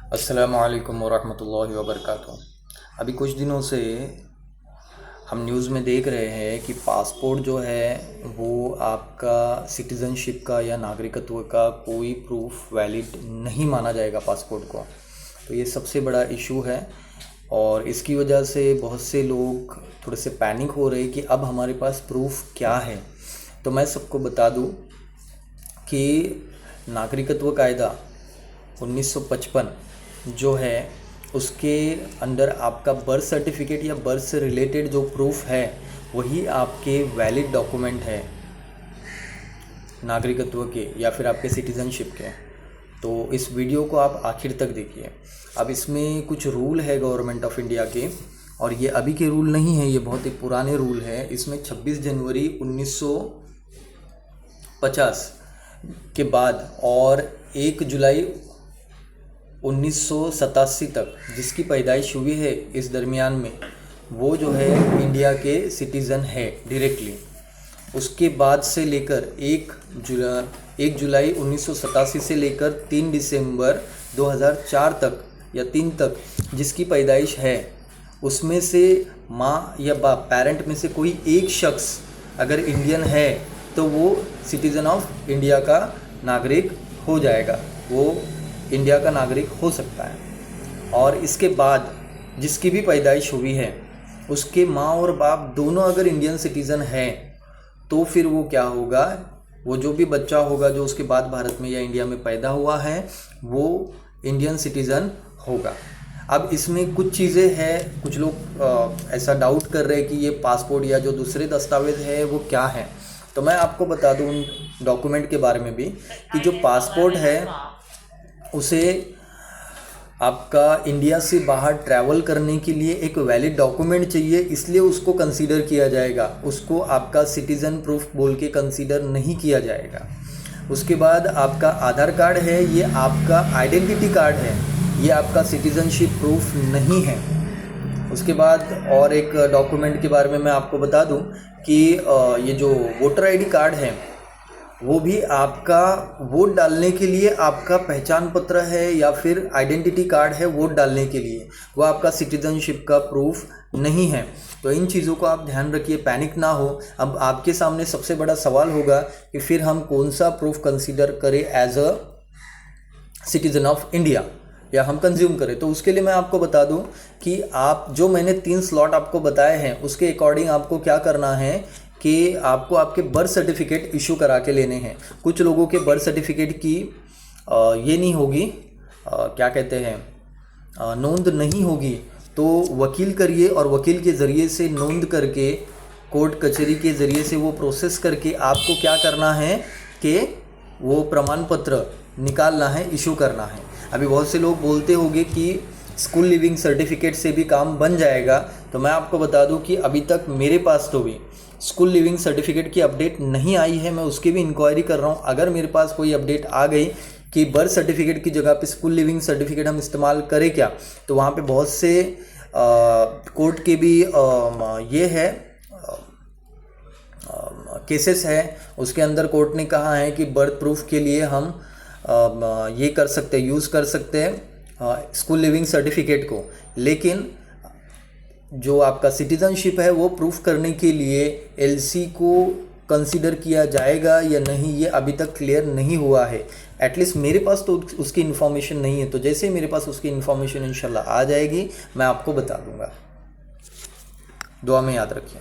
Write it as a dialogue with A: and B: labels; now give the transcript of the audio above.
A: अस्सलामुअलैकुम वरहमतुल्लाहि वबरकातुहू। अभी कुछ दिनों से हम न्यूज़ में देख रहे हैं कि पासपोर्ट जो है वो आपका सिटीज़नशिप का या नागरिकत्व का कोई प्रूफ वैलिड नहीं माना जाएगा पासपोर्ट को। तो ये सबसे बड़ा इशू है और इसकी वजह से बहुत से लोग थोड़े से पैनिक हो रहे हैं कि अब हमारे पास प्रूफ क्या है। तो मैं सबको बता दूं कि नागरिकत्व कायदा 1955 जो है उसके अंडर आपका बर्थ सर्टिफिकेट या बर्थ से रिलेटेड जो प्रूफ है वही आपके वैलिड डॉक्यूमेंट है नागरिकत्व के या फिर आपके सिटीज़नशिप के। तो इस वीडियो को आप आखिर तक देखिए। अब इसमें कुछ रूल है गवर्नमेंट ऑफ इंडिया के और ये अभी के रूल नहीं है, ये बहुत ही पुराने रूल है। इसमें 26 जनवरी 1950 के बाद और 1 जुलाई 1987 तक जिसकी पैदाइश हुई है इस दरमियान में वो जो है इंडिया के सिटीज़न है डायरेक्टली। उसके बाद से लेकर 1 जुलाई 1987 से लेकर 3 दिसंबर 2004 तक या 3 तक जिसकी पैदाइश है उसमें से माँ या बाप पेरेंट में से कोई एक शख्स अगर इंडियन है तो वो सिटीज़न ऑफ इंडिया का नागरिक हो जाएगा, वो इंडिया का नागरिक हो सकता है। और इसके बाद जिसकी भी पैदाइश हुई है उसके माँ और बाप दोनों अगर इंडियन सिटीज़न हैं तो फिर वो क्या होगा, वो जो भी बच्चा होगा जो उसके बाद भारत में या इंडिया में पैदा हुआ है वो इंडियन सिटीज़न होगा। अब इसमें कुछ चीज़ें हैं, कुछ लोग ऐसा डाउट कर रहे हैं कि ये पासपोर्ट या जो दूसरे दस्तावेज़ है वो क्या है। तो मैं आपको बता दूं उन डॉक्यूमेंट के बारे में भी कि जो पासपोर्ट है उसे आपका इंडिया से बाहर ट्रैवल करने के लिए एक वैलिड डॉक्यूमेंट चाहिए, इसलिए उसको कंसीडर किया जाएगा। उसको आपका सिटीज़न प्रूफ बोल के कंसीडर नहीं किया जाएगा। उसके बाद आपका आधार कार्ड है, ये आपका आइडेंटिटी कार्ड है, ये आपका सिटीज़नशिप प्रूफ नहीं है। उसके बाद और एक डॉक्यूमेंट के बारे में मैं आपको बता दूं कि ये जो वोटर आईडी कार्ड है वो भी आपका वोट डालने के लिए आपका पहचान पत्र है या फिर आइडेंटिटी कार्ड है वोट डालने के लिए, वो आपका सिटीज़नशिप का प्रूफ नहीं है। तो इन चीज़ों को आप ध्यान रखिए, पैनिक ना हो। अब आपके सामने सबसे बड़ा सवाल होगा कि फिर हम कौन सा प्रूफ कंसीडर करें as a citizen of India या हम कंज्यूम करें। तो उसके लिए मैं आपको बता दूं कि आप जो मैंने 3 स्लॉट आपको बताए हैं उसके अकॉर्डिंग आपको क्या करना है कि आपको आपके बर्थ सर्टिफिकेट इशू करा के लेने हैं। कुछ लोगों के बर्थ सर्टिफिकेट की ये नहीं होगी, क्या कहते हैं, नोंद नहीं होगी, तो वकील करिए और वकील के ज़रिए से नोंद करके कोर्ट कचहरी के ज़रिए से वो प्रोसेस करके आपको क्या करना है कि वो प्रमाण पत्र निकालना है, इशू करना है। अभी बहुत से लोग बोलते होंगे कि स्कूल लिविंग सर्टिफिकेट से भी काम बन जाएगा, तो मैं आपको बता दूं कि अभी तक मेरे पास तो भी स्कूल लिविंग सर्टिफिकेट की अपडेट नहीं आई है। मैं उसकी भी इंक्वायरी कर रहा हूं। अगर मेरे पास कोई अपडेट आ गई कि बर्थ सर्टिफिकेट की जगह पे स्कूल लिविंग सर्टिफिकेट हम इस्तेमाल करें क्या, तो वहाँ पे बहुत से कोर्ट के भी ये है केसेस है। उसके अंदर कोर्ट ने कहा है कि बर्थ प्रूफ के लिए हम ये कर सकते हैं, यूज़ कर सकते हैं स्कूल लिविंग सर्टिफिकेट को, लेकिन जो आपका सिटीज़नशिप है वो प्रूफ करने के लिए एलसी को कंसीडर किया जाएगा या नहीं ये अभी तक क्लियर नहीं हुआ है। एटलीस्ट मेरे पास तो उसकी इन्फॉर्मेशन नहीं है। तो जैसे ही मेरे पास उसकी इन्फॉर्मेशन इंशाल्लाह आ जाएगी मैं आपको बता दूंगा। दुआ में याद रखिए।